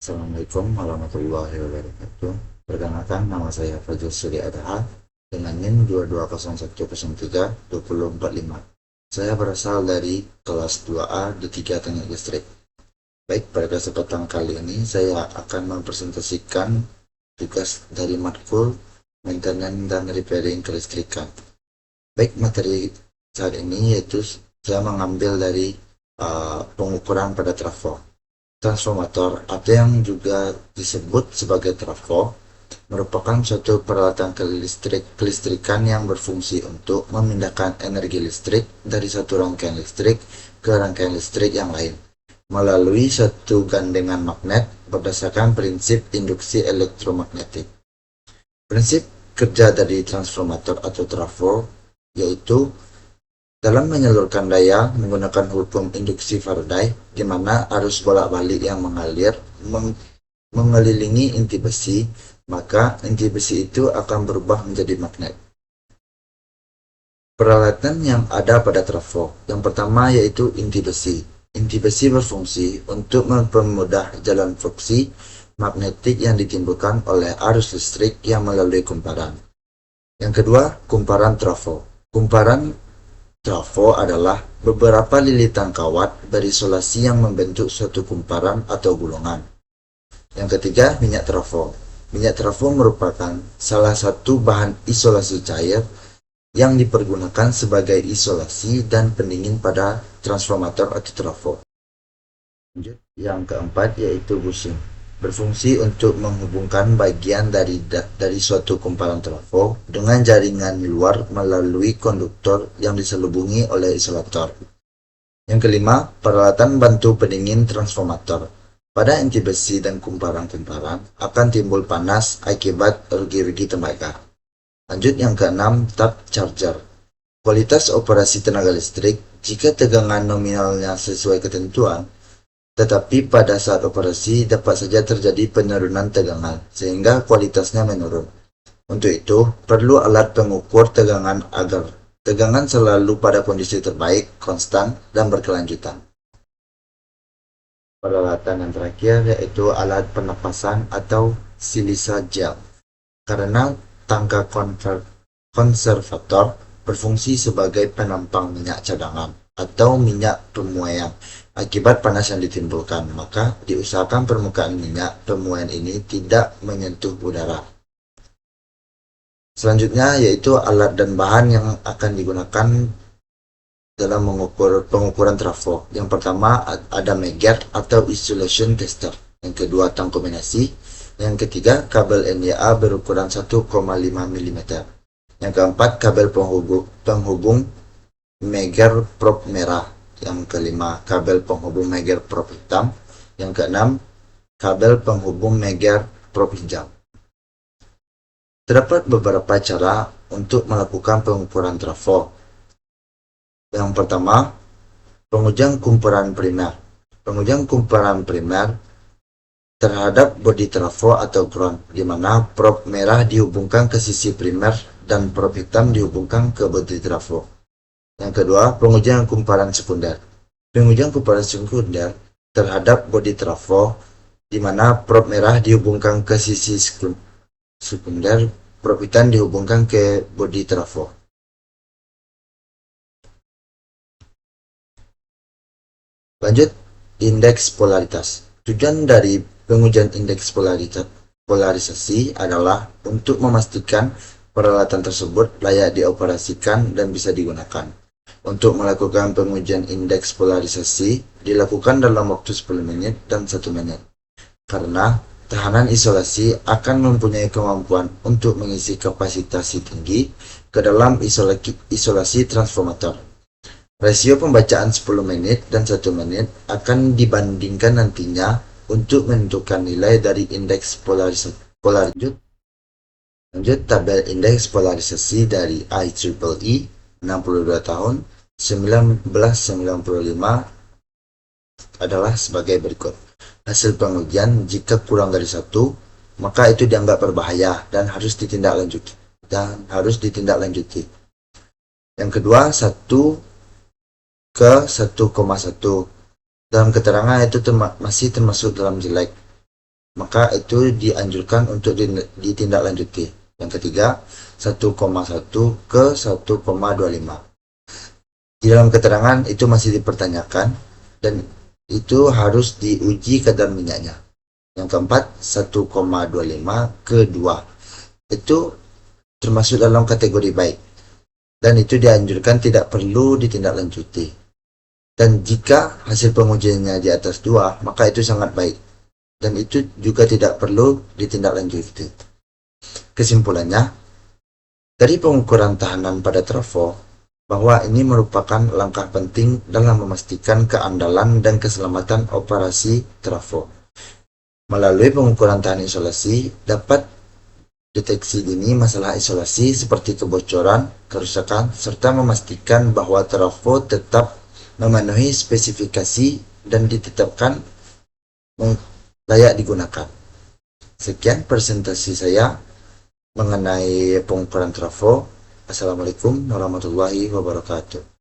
Assalamualaikum warahmatullahi wabarakatuh. Perkenalkan, nama saya Fajrul Suri Adha dengan NIM 220103-2045. Saya berasal dari kelas 2A D3 Teknik Listrik. Baik, pada kesempatan kali ini saya akan mempresentasikan tugas dari matkul Maintenance dan Repairing Kelistrikan. Baik, materi saat ini yaitu saya mengambil dari pengukuran pada trafo. Transformator atau yang juga disebut sebagai trafo merupakan suatu peralatan kelistrikan yang berfungsi untuk memindahkan energi listrik dari satu rangkaian listrik ke rangkaian listrik yang lain melalui satu gandengan magnet berdasarkan prinsip induksi elektromagnetik. Prinsip kerja dari transformator atau trafo yaitu dalam menyalurkan daya menggunakan hukum induksi Faraday, di mana arus bolak-balik yang mengalir mengelilingi inti besi, maka inti besi itu akan berubah menjadi magnet. Peralatan yang ada pada trafo, yang pertama yaitu inti besi. Inti besi berfungsi untuk mempermudah jalan fluksi magnetik yang ditimbulkan oleh arus listrik yang melalui kumparan. Yang kedua, kumparan trafo. Kumparan trafo adalah beberapa lilitan kawat berisolasi yang membentuk suatu kumparan atau gulungan. Yang ketiga, minyak trafo. Minyak trafo merupakan salah satu bahan isolasi cair yang dipergunakan sebagai isolasi dan pendingin pada transformator atau trafo. Yang keempat yaitu bushing. Berfungsi untuk menghubungkan bagian dari suatu kumparan trafo dengan jaringan luar melalui konduktor yang diselubungi oleh isolator. Yang kelima, peralatan bantu pendingin transformator. Pada inti besi dan kumparan-kumparan akan timbul panas akibat rugi-rugi tembaga. Lanjut yang keenam, tap charger. Kualitas operasi tenaga listrik jika tegangan nominalnya sesuai ketentuan, tetapi pada saat operasi dapat saja terjadi penurunan tegangan sehingga kualitasnya menurun. Untuk itu, perlu alat pengukur tegangan agar tegangan selalu pada kondisi terbaik, konstan, dan berkelanjutan. Peralatan yang terakhir yaitu alat penapasan atau silisa gel. Karena tangga konservator berfungsi sebagai penampang minyak cadangan atau minyak pemuaian akibat panas yang ditimbulkan, maka diusahakan permukaan minyak pemuaian ini tidak menyentuh udara. Selanjutnya yaitu alat dan bahan yang akan digunakan dalam pengukuran trafo. Yang pertama ada Megger atau isolation tester. Yang kedua tang kombinasi. Yang ketiga kabel NDA berukuran 1,5 mm. Yang keempat kabel penghubung Megger prop merah. Yang kelima kabel penghubung Megger prop hitam. Yang keenam kabel penghubung Megger prop hijau. Terdapat beberapa cara untuk melakukan pengukuran trafo. Yang pertama, pengujian kumparan primer. Pengujian kumparan primer terhadap bodi trafo atau ground, di mana prop merah dihubungkan ke sisi primer dan prop hitam dihubungkan ke bodi trafo. Yang kedua, pengujian kumparan sekunder. Pengujian kumparan sekunder terhadap bodi trafo, di mana prop merah dihubungkan ke sisi sekunder, prop hitam dihubungkan ke bodi trafo. Lanjut, indeks polaritas. Tujuan dari pengujian indeks polarisasi adalah untuk memastikan peralatan tersebut layak dioperasikan dan bisa digunakan. Untuk melakukan pengujian indeks polarisasi dilakukan dalam waktu 10 menit dan 1 menit. Karena tahanan isolasi akan mempunyai kemampuan untuk mengisi kapasitas tinggi ke dalam isolasi transformator. Rasio pembacaan 10 menit dan 1 menit akan dibandingkan nantinya untuk menentukan nilai dari indeks polarisasi. Lanjut tabel indeks polarisasi dari IEEE 62 tahun 1995 adalah sebagai berikut. Hasil pengujian jika kurang dari 1, maka itu dianggap berbahaya dan harus ditindaklanjuti. Yang kedua, 1 ke 1,1. Dalam keterangan itu masih termasuk dalam jelek. maka itu dianjurkan untuk ditindaklanjuti. Yang ketiga, 1,1 ke 1,25. Di dalam keterangan itu masih dipertanyakan dan itu harus diuji kadar minyaknya. Yang keempat, 1,25 ke 2. Itu termasuk dalam kategori baik dan itu dianjurkan tidak perlu ditindaklanjuti. Dan jika hasil pengujiannya di atas 2, maka itu sangat baik dan itu juga tidak perlu ditindaklanjuti. Kesimpulannya, dari pengukuran tahanan pada trafo, bahwa ini merupakan langkah penting dalam memastikan keandalan dan keselamatan operasi trafo. Melalui pengukuran tahan isolasi, dapat deteksi dini masalah isolasi seperti kebocoran, kerusakan, serta memastikan bahwa trafo tetap memenuhi spesifikasi dan ditetapkan layak digunakan. Sekian presentasi saya mengenai pengukuran trafo. Assalamualaikum warahmatullahi wabarakatuh.